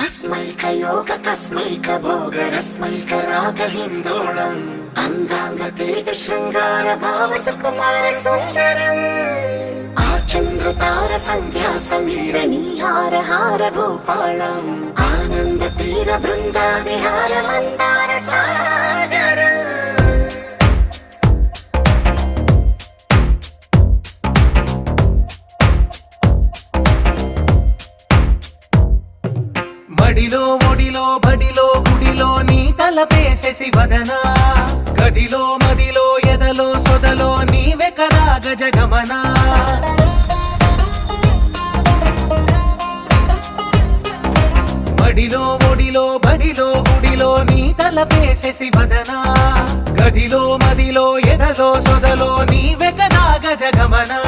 अस्मैकयोग तस्मैक भोग रस्मैक राग हिन्दोळम् अंगांग तेज शृंगार भाव सुकुमार सुंदरम् आचंद्र तार संध्या समीर नीहार हार भूपालम् आनंद तीर बृंदा विहार मंदार सागर మడిలో ఒడిలో బడిలో గుడిలో నీ తలపేసేసి వదనా గదిలో మదిలో ఎదలో సొదలో నీవే కదా గజగమనా మడిలో ఒడిలో బడిలో గుడిలో నీ తలపేసేసి వదనా గదిలో మదిలో ఎదలో సొదలో నీవే కదా గజగమనా